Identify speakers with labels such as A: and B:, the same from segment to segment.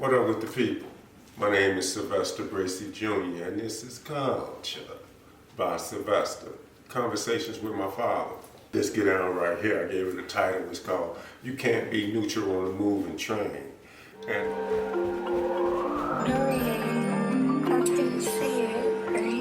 A: What up with the people? My name is Sylvester Jr. and this is Culture by Sylvester. Conversations with my father. Let's get down right here. I gave it a title. It's called You Can't Be Neutral on a Moving Train. And
B: I can see it, right?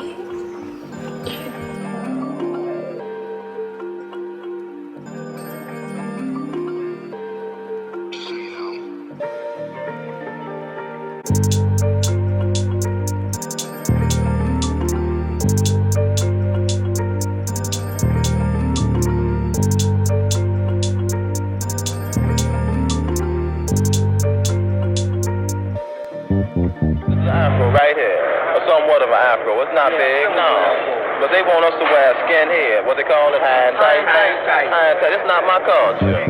C: Afro right here, or somewhat of an afro. It's not big, no. But they want us to wear skinhead, what they call it, high and tight. High and tight. It's not my culture.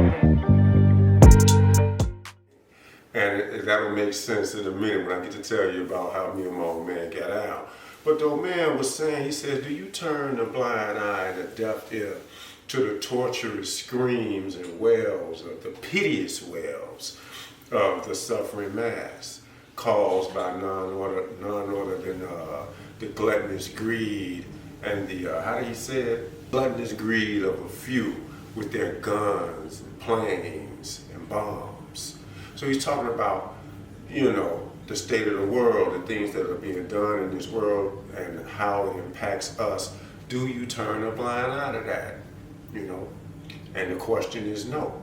A: And that'll make sense in a minute when I get to tell you about how me and my old man got out. But the old man was saying, he said, do you turn a blind eye and a deaf ear to the torturous screams and wails, the piteous wails of the suffering mass, caused by none other than the gluttonous greed and the, how do you say it? Gluttonous greed of a few with their guns and planes and bombs. So he's talking about, you know, the state of the world, the things that are being done in this world and how it impacts us. Do you turn a blind eye to that? You know? And the question is no.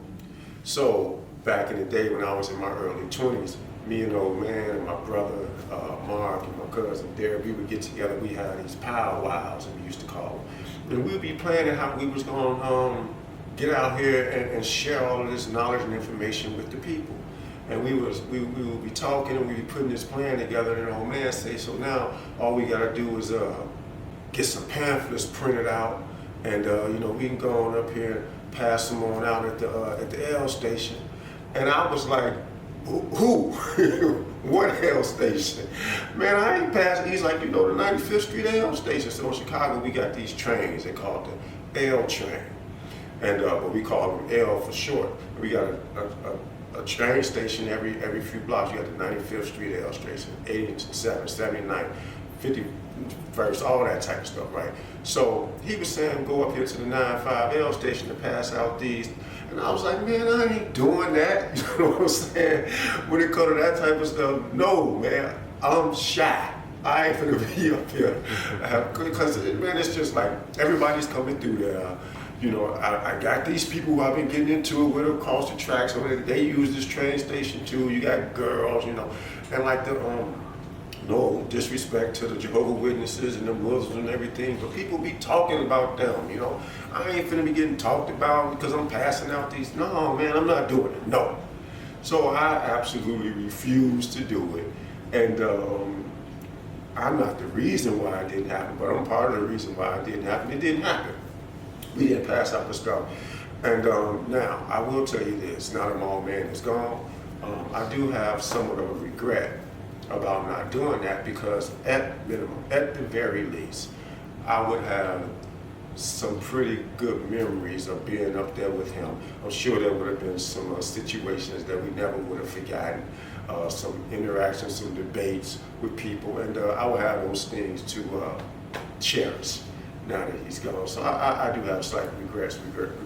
A: So back in the day when I was in my early 20s, me and the old man and my brother Mark and my cousin Derek, we would get together. We had these powwows, and we used to call them. And we'd be planning how we was going to get out here and share all of this knowledge and information with the people. And we would be talking and we'd be putting this plan together, and the old man say, so now all we gotta do is get some pamphlets printed out, and you know, we can go on up here and pass them on out at the L station. And I was like, who? What L station? Man, I ain't passing. He's like, you know, the 95th Street L station. So in Chicago, we got these trains. They call it the L train. And but we call them L for short. We got a train station every few blocks. You got the 95th Street L station, 87, 79, 51st, all that type of stuff, right? So he was saying go up here to the 95 L station to pass out these. And I was like, man, I ain't doing that. You know what I'm saying? When it comes to that type of stuff, no, man, I'm shy. I ain't gonna be up here. Because, man, it's just like everybody's coming through there. You know, I got these people who I've been getting into it with across the tracks. So they use this train station too. You got girls, you know, and like the no disrespect to the Jehovah's Witnesses and the Muslims and everything, but people be talking about them. You know, I ain't finna be getting talked about because I'm passing out these. No, man, I'm not doing it. No. So I absolutely refuse to do it, and I'm not the reason why it didn't happen, but I'm part of the reason why it didn't happen. It didn't happen. We didn't pass out the stuff. And now, I will tell you this, now that my old man is gone, I do have somewhat of a regret about not doing that, because at minimum, at the very least, I would have some pretty good memories of being up there with him. I'm sure there would have been some situations that we never would have forgotten, some interactions, some debates with people, and I would have those things to cherish now that he's gone. So I do have slight regrets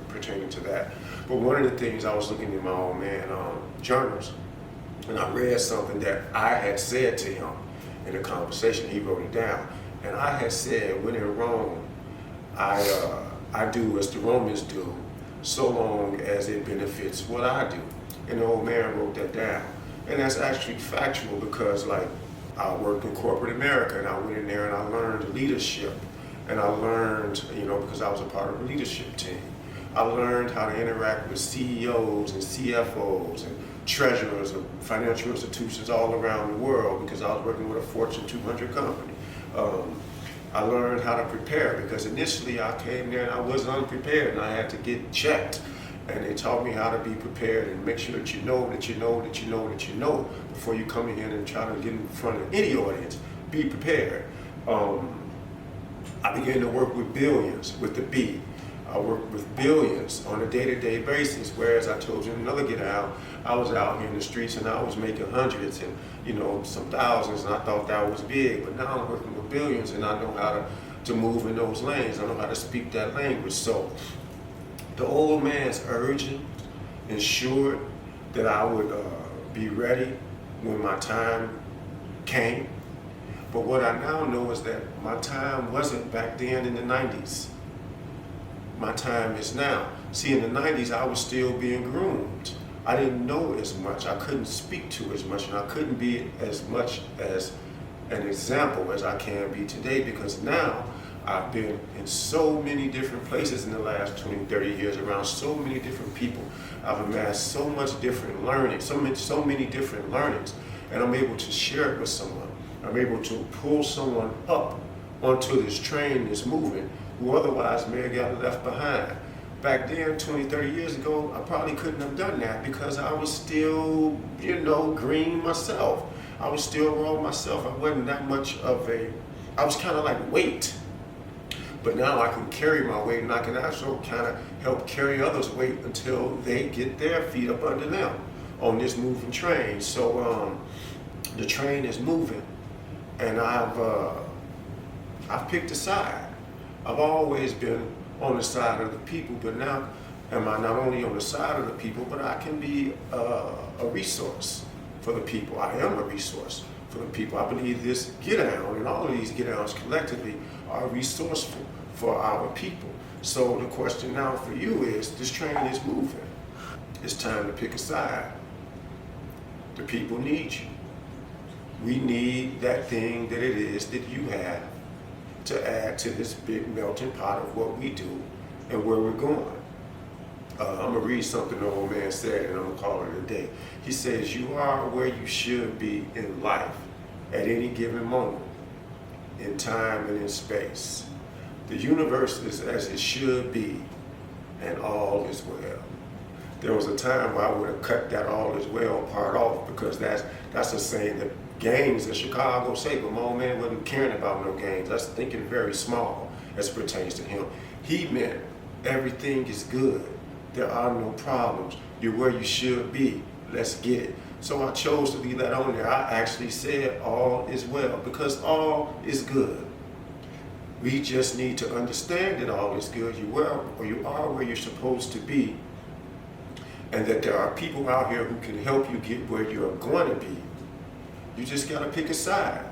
A: pertaining to that. But one of the things, I was looking at my old man journals, and I read something that I had said to him in a conversation. He wrote it down, and I had said, when in Rome, I do as the Romans do, so long as it benefits what I do. And the old man wrote that down, and that's actually factual, because like I worked in corporate America, and I went in there and I learned leadership. And I learned, you know, because I was a part of the leadership team, I learned how to interact with CEOs and CFOs and treasurers of financial institutions all around the world, because I was working with a Fortune 200 company. I learned how to prepare, because initially I came there and I was unprepared and I had to get checked. And they taught me how to be prepared and make sure that you know before you come in here and try to get in front of any audience. Be prepared. I began to work with billions, with the B. I work with billions on a day-to-day basis, whereas I told you in another get out, I was out here in the streets and I was making hundreds and, you know, some thousands, and I thought that was big. But now I'm working with billions and I know how to move in those lanes. I know how to speak that language. So the old man's urging ensured that I would be ready when my time came. But what I now know is that my time wasn't back then in the 90s. My time is now. See, in the 90s, I was still being groomed. I didn't know as much. I couldn't speak to as much, and I couldn't be as much as an example as I can be today, because now I've been in so many different places in the last 20, 30 years, around so many different people. I've amassed so much different learning, so many different learnings, and I'm able to share it with someone. I'm able to pull someone up onto this train that's moving, who otherwise may have got left behind. Back then, 20, 30 years ago, I probably couldn't have done that because I was still, you know, green myself. I was still raw myself. I wasn't that much of I was kind of like weight. But now I can carry my weight, and I can also kind of help carry others' weight until they get their feet up under them on this moving train. So the train is moving, and I've picked a side. I've always been on the side of the people, but now am I not only on the side of the people, but I can be a resource for the people. I am a resource for the people. I believe this get down and all of these get downs collectively are resourceful for our people. So the question now for you is, this train is moving. It's time to pick a side. The people need you. We need that thing that it is that you have to add to this big melting pot of what we do and where we're going. I'm gonna read something the old man said, and I'm gonna call it a day. He says, you are where you should be in life at any given moment, in time and in space. The universe is as it should be, and all is well. There was a time where I would have cut that all is well part off, because that's a saying that games in Chicago say, but my old man wasn't caring about no games. That's thinking very small as it pertains to him. He meant everything is good. There are no problems. You're where you should be. Let's get it. So I chose to leave that on there. I actually said all is well, because all is good. We just need to understand that all is good. You are where you're supposed to be, and that there are people out here who can help you get where you're going to be. You just got to pick a side.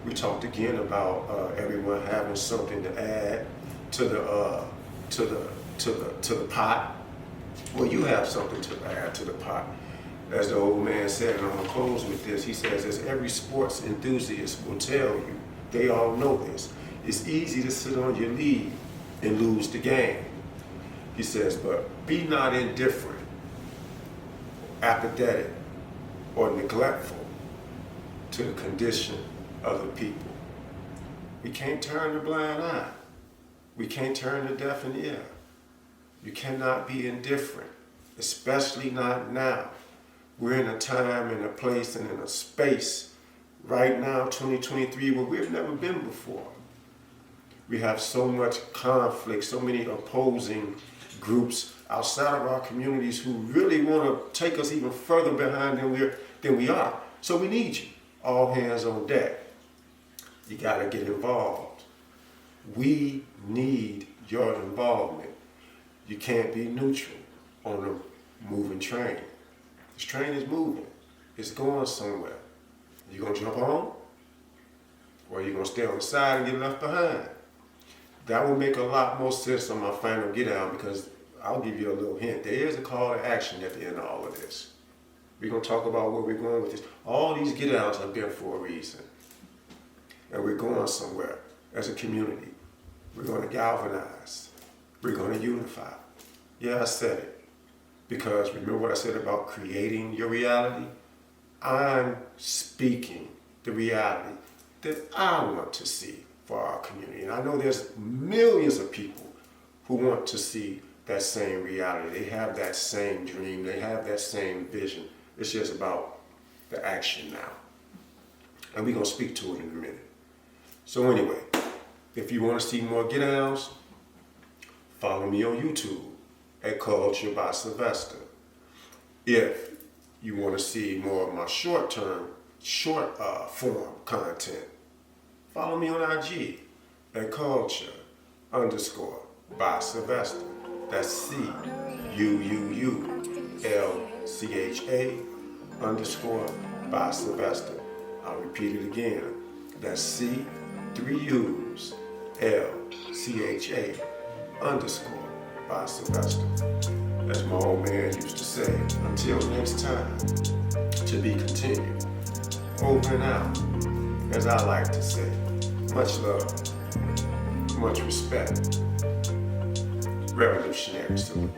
A: We talked again about everyone having something to add to the pot. Well, you have something to add to the pot. As the old man said, and I'm gonna close with this. He says, as every sports enthusiast will tell you, they all know this. It's easy to sit on your lead and lose the game. He says, but be not indifferent, apathetic, or neglectful to the condition of the people. We can't turn a blind eye. We can't turn a deaf ear. You cannot be indifferent, especially not now. We're in a time and a place and in a space right now, 2023, where we've never been before. We have so much conflict, so many opposing groups outside of our communities who really want to take us even further behind than we are. So we need you. All hands on deck. You got to get involved. We need your involvement. You can't be neutral on a moving train. This train is moving. It's going somewhere. You going to jump on? Or you going to stay on the side and get left behind? That will make a lot more sense on my final get out, because I'll give you a little hint. There is a call to action at the end of all of this. We're going to talk about where we're going with this. All these get outs have been for a reason. And we're going somewhere as a community. We're going to galvanize. We're going to unify. Yeah, I said it. Because remember what I said about creating your reality? I'm speaking the reality that I want to see for our community. And I know there's millions of people who want to see that same reality. They have that same dream. They have that same vision. It's just about the action now. And we're going to speak to it in a minute. So anyway, if you want to see more get downs, follow me on YouTube at Culture by Sylvester. If you want to see more of my short form content, follow me on IG at Culture _ by Sylvester. That's CUUULCHA _ by Sylvester. I'll repeat it again. That's C3USLCHA _ by Sylvester. As my old man used to say, until next time, to be continued. Over and out, as I like to say. Much love, much respect. Revolutionary salute.